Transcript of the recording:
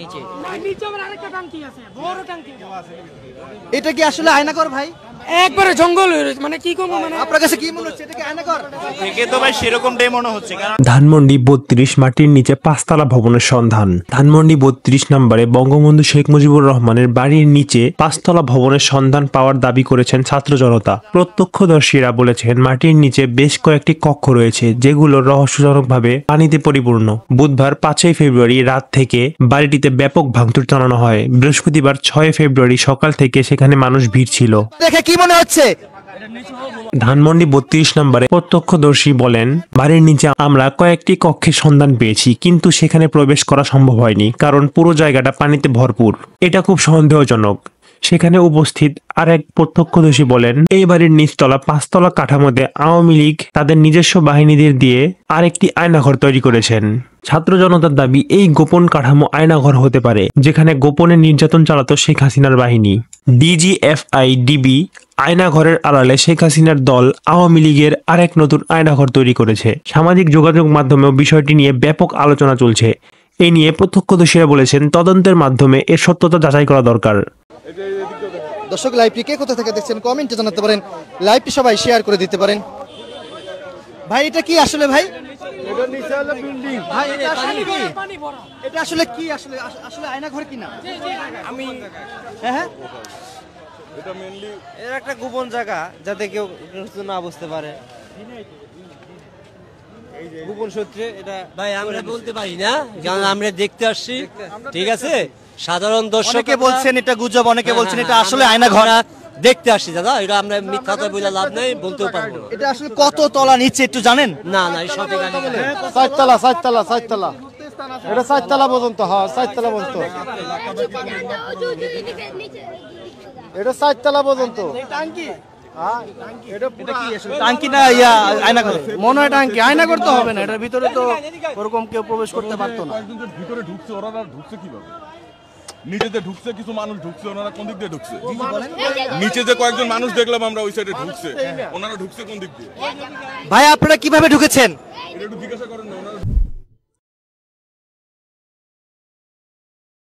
নিচে নিচে আবার আরেকটা ট্যাঙ্কি আছে, বড় ট্যাঙ্কি। এটা কি আসলে আয়নাঘর ভাই? একবারে জঙ্গল হয়ে রয়েছে, মানে কি করবো, মানে আপনার কাছে কি মনে হচ্ছে এটা কি আয়নাঘর? থেকে তো ভাই সেরকমটাই মনে হচ্ছে, কারণ ধানমন্ডি ৩২ মাটির নিচে পাঁচতলা ভবনের সন্ধান। ধানমন্ডি ৩২ নম্বরে বঙ্গবন্ধু শেখ মুজিবুর রহমানের বাড়ির নিচে পাঁচতলা ভবনের সন্ধান পাওয়ার দাবি করেছেন ছাত্র জনতা। প্রত্যক্ষদর্শীরা বলেছেন মাটির নিচে বেশ কয়েকটি কক্ষ রয়েছে যেগুলো রহস্যজনকভাবে পানিতে পরিপূর্ণ। বুধবার ৫ই ফেব্রুয়ারি রাত থেকে বাড়িটিতে ব্যাপক ভাঙচুর চালানো হয়। বৃহস্পতিবার ৬ ফেব্রুয়ারি সকাল থেকে সেখানে মানুষ ভিড় ছিল। দেখে কি মনে হচ্ছে? ধানমন্ডি ৩২ নম্বরে প্রত্যক্ষদর্শী বলেন, বাড়ির নিচে আমরা কয়েকটি কক্ষের সন্ধান পেয়েছি, কিন্তু সেখানে প্রবেশ করা সম্ভব হয়নি কারণ পুরো জায়গাটা পানিতে ভরপুর। এটা খুব সন্দেহজনক। সেখানে উপস্থিত আরেক প্রত্যক্ষদর্শী বলেন, এই বাড়ির নিচতলা পাঁচতলা কাঠামোতে আওয়ামী লীগ তাদের নিজস্ব বাহিনীদের দিয়ে আরেকটি আয়নাঘর তৈরি করেছেন। ছাত্র জনতার দাবি, এই গোপন কাঠামো আয়নাঘর হতে পারে যেখানে গোপনে নির্যাতন চালাতো শেখ হাসিনার বাহিনী। ডিজিএফআই-ডিবি আয়নাঘরের আড়ালে শেখ হাসিনার দল আওয়ামী লীগের আরেক নতুন আয়নাঘর তৈরি করেছে। সামাজিক যোগাযোগ মাধ্যমেও বিষয়টি নিয়ে ব্যাপক আলোচনা চলছে। এই নিয়ে প্রত্যক্ষদর্শীরা বলেছেন, তদন্তের মাধ্যমে এর সত্যতা যাচাই করা দরকার। দর্শক, লাইভটি কে কোথা থেকে দেখছেন কমেন্টে জানাতে পারেন, লাইভটি সবাই শেয়ার করে দিতে পারেন। ভাই এটা কি আসলে ভাই? এটা নিচে হলো বিল্ডিং। ভাই এটা আসলে কি? পানি ভরা। এটা আসলে কি? আসলে আসলে আয়নাঘর কি না? আমি হ্যাঁ এটা মেইনলি এর একটা গোপন জায়গা যাতে কেউ কিছু না বুঝতে পারে। গোপন সূত্রে এটা ভাই আমরা বলতে পারি না, কারণ আমরা দেখতে আসছি, ঠিক আছে? সাধারণ দর্শক অনেকে বলছেন এটা গুজব, অনেকে বলছেন এটা আসলে আয়নাঘর। দেখতে আসছি দাদা, এটা আমরা মিথ্যা কথা বলে লাভ নেই, বলতেও পারবো না। এটা আসলে কত তলা নিচে একটু জানেন? না না, এই সঠিক জানি না। চারতলা এটা চারতলা পর্যন্ত, হ্যাঁ চারতলা পর্যন্ত, এটা চারতলা পর্যন্ত। টাঙ্কি না ইয়া আয়নাঘর? মনে হয় টাঙ্কি, আয়নাঘর তো হবে না। এটার ভিতরে তো ওরকম কেউ প্রবেশ করতে পারতো না। ভিতরে ঢুকছে, ওরা ঢুকছে কিভাবে? নিচেতে ঢুকছে, কিছু মানুষ ঢুকছে, ওনারা কোন দিক দিয়ে ঢুকছে? নিচে যে কয়েকজন মানুষ দেখলাম আমরা ওই সাইডে ঢুকছে, ওনারা ঢুকছে কোন দিক দিয়ে? ভাই আপনারা কিভাবে ঢুকেছেন? এটা একটু জিজ্ঞাসা করেন না ওনারা।